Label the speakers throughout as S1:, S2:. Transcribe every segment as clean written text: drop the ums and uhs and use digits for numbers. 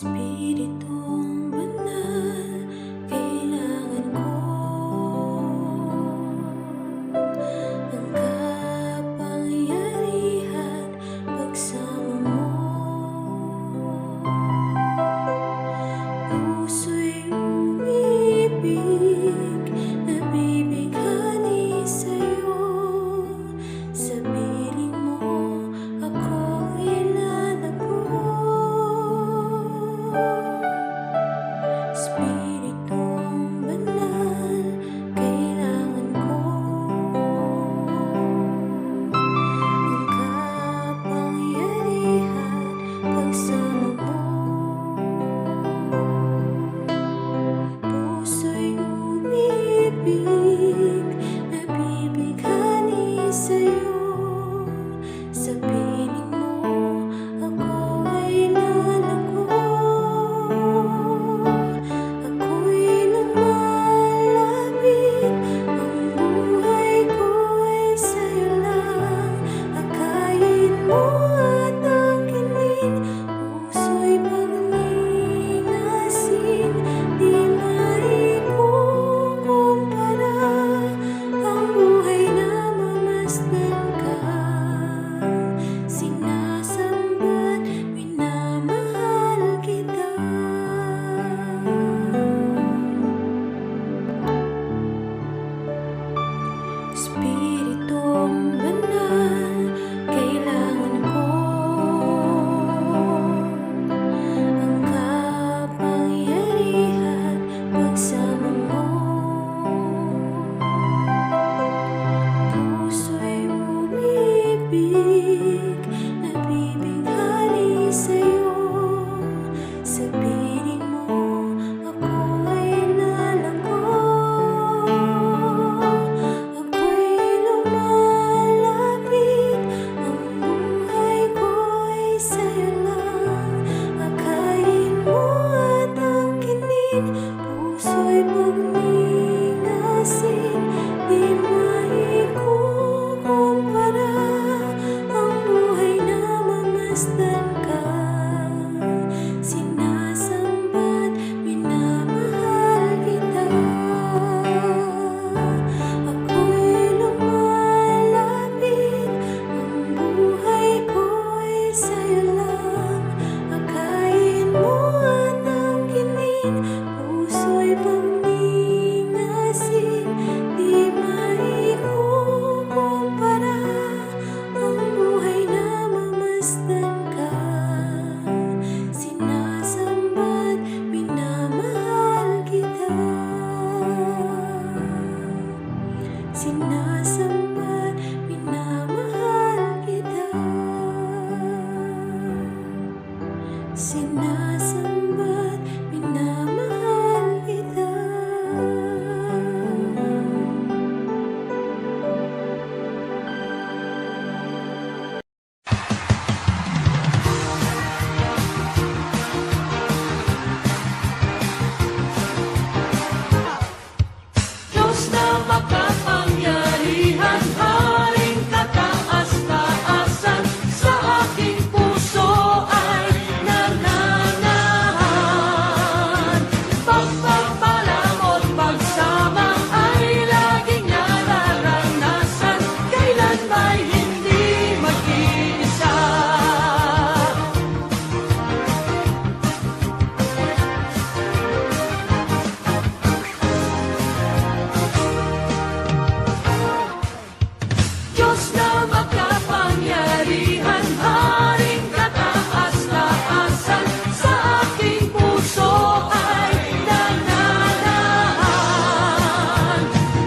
S1: Espiritong banal, kailangan ko ang kapangyarihan pagsama mo. Puso'y umibig, nabibighani sa'yo. Sa piling mo ako ilalago. Espiritong banal, kailangan ko ang kapangyarihan pagsama mo. Puso'y umibig, nabibighani sa'yo. Sa piling mo ako ay lalago. Ako'y lumalapit, ang buhay ko ay sa'yo lang. Akayin mo at angkinin, puso'y pagningasin. Di maikukumpara ang buhay na mamasdan ka. Sinasamba't minamahal kita. Espiritong banal, kailangan ko ang kapangyarihan pagsama mo. Puso'y umibig, nabibighani sa'yo. Sa piling mo ako ay lalago. Ako'y lumalapit, ang buhay ko ay sa'yo lang. Akayin mo at angkinin, puso'y pagningasin. Di maikukumpara ang buhay na mamasdan ka. Sinasamba't minamahal kita. Ako'y lumalapit, ang buhay ko ay sa'yo lang. Akayin mo at angkinin, puso'y pagningasin. Di maikukumpara ang buhay na mamasdan ka. Sinasamba't minamahal kita. Sinasamba't minamahal kita. Sinasamba't minamahal kita.
S2: Diyos na makapangyarihan, Haring kataas-taasan, sa aking puso ay nananahan. Pagpapalang pagsama ay laging nararanasan, kailan ba'y hindi mag-iisa. Diyos na makapangyarihan, Haring kataas-taasan, sa aking puso ay nananahan.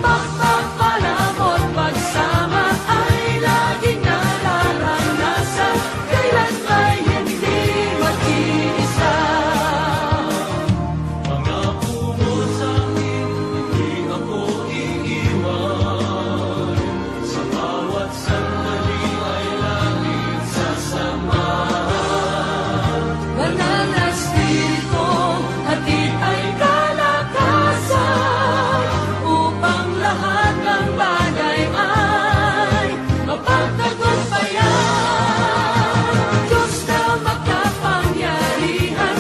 S2: Pagpapalamot pagsama ay laging nararanasan, kailan ba'y hindi mag-iisa. Pangako mo sa'kin, di ako iiwan. Sa bawat sandali ay laging sasamahan. Banal na Espiritu, hatid ay kalakasan, upang lahat ng bagay ay mapagtagumpayan. Diyos na makapangyarihan,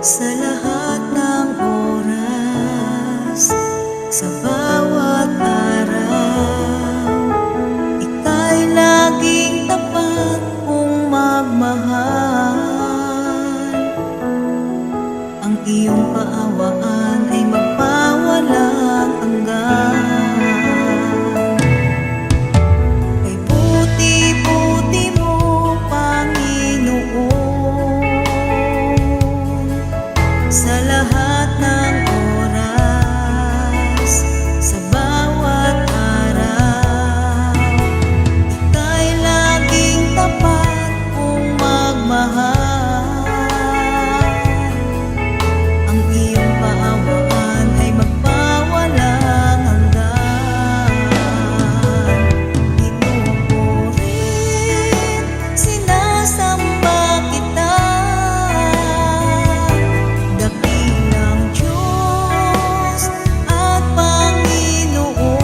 S3: sa lahat ng oras, sa bawat araw. Ika'y laging tapat kong magmahal. Ang iyong kaawaan ay magpawalang hanggan. Kay buti-buti mo, Panginoon, sa lahat ng oras, sa bawat araw. Ika'y laging tapat kong magmahal. Ang iyong kaawaan ay magpawalang hanggan. Inuulit, sinasamba kita, dakilang Diyos at Panginoon.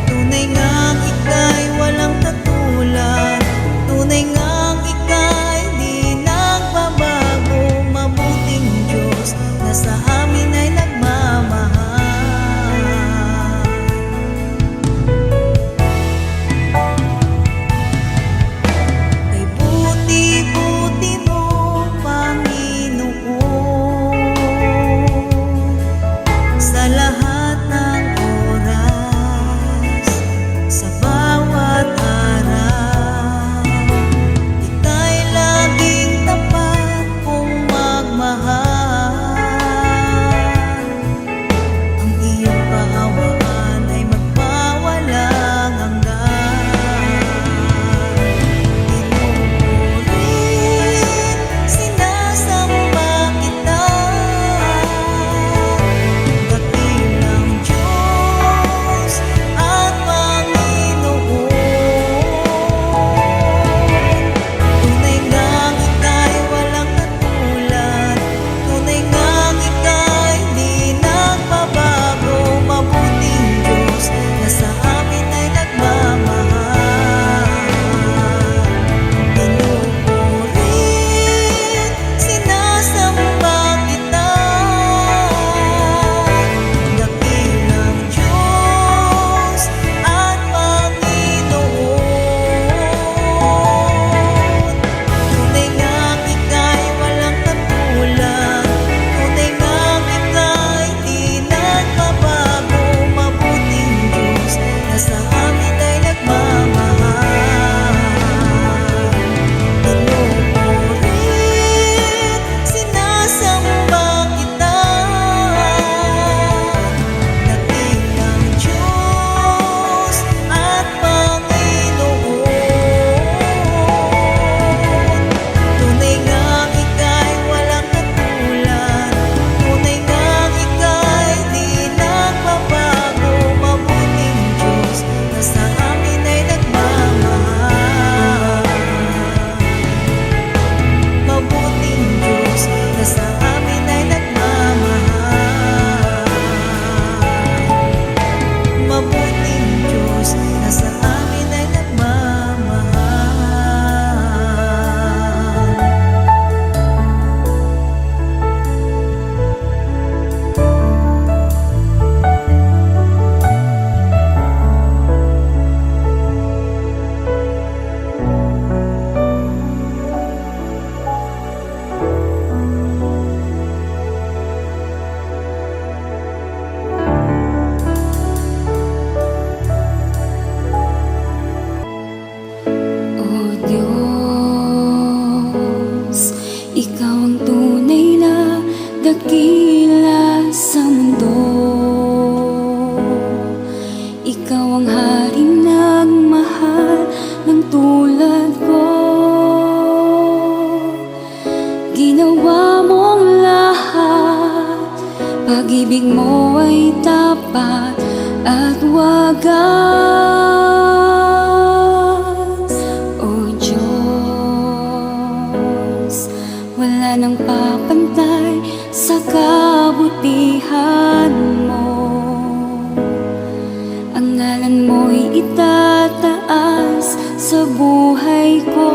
S3: Tunay ngang ika'y walang katulad, tunay ngang ika'y di nagbabago. Mabuting Diyos na sa amin ay nagmamahal. Kay buti-buti mo, Panginoon, sa lahat ng oras, sa bawat araw. Ika'y laging tapat kong magmahal. Ang iyong kaawaan ay magpawalang hanggan. Inuulit, sinasamba kita, dakilang Diyos at Panginoon. Tunay ngang ika'y walang katulad, tunay ngang ika'y di nagbabago. Mabuting Diyos na sa amin ay nagmamahal. Inuulit, sinasamba kita, dakilang Diyos at Panginoon. Tunay ngang ika'y walang katulad, tunay ngang ika'y di nagbabago. Mabuting Diyos na sa amin ay nagmamahal. Inuulit, sinasamba kita, dakilang Diyos at Panginoon. Tunay ngang ika'y walang katulad, tunay ngang ika'y di nagbabago. Mabuting Diyos na sa amin ay nagmamahal. Mabuting Diyos na sa amin ay nagmamahal. Mabuting Diyos na sa amin ay nagmamahal.
S1: O Diyos, Ikaw ang tunay na dakila sa mundo. Ikaw ang haring nagmahal ng tulad ko. Ginawa mong lahat, pag-ibig mo ay tapat at wagas. O Diyos, wala nang papantay sa kabutihan mo. Ang ngalan mo'y itataas sa buhay ko.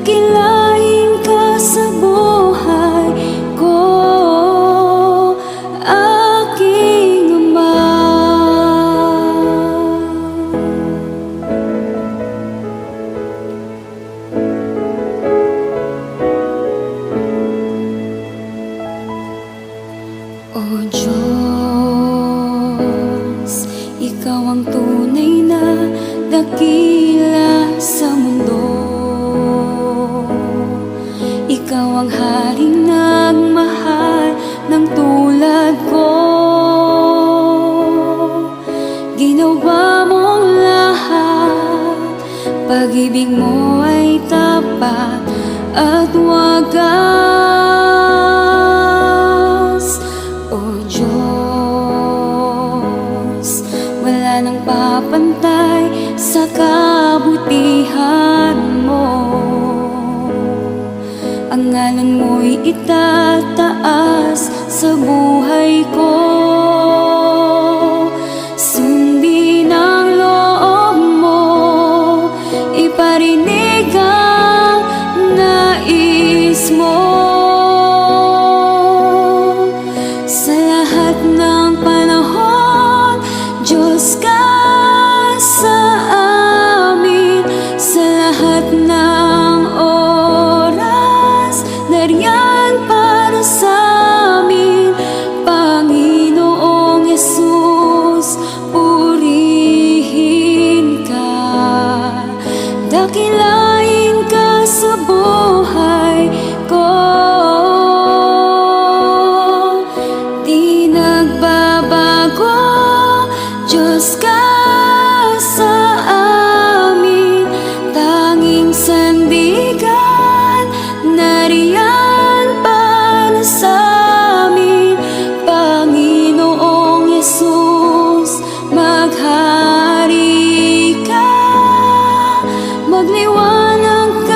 S1: dakilain ka sa buhay ko, aking Ama. O Diyos, Ikaw ang tunay na dakila sa mundo. Ikaw ang haring nagmahal ng tulad ko. Ginawa mong lahat, pag-ibig mo ay tapat at wagas. O Diyos, wala nang papantay sa kabutihan mo. Ang ngalan mo'y itataas sa buhay ko. Sundin ang loob mo, iparinig ang nais mo. Sa lahat ng panahon, Diyos ka sa amin. Sa lahat ng oras, nariyan para sa amin. Panginoong Yesus, purihin ka. Dakilain ka sa buhay ko. Di nagbabago, Diyos ka sa amin. Tanging sandigan, nariyan para sa amin. Panginoong Yesus, maghari ka, magliwanag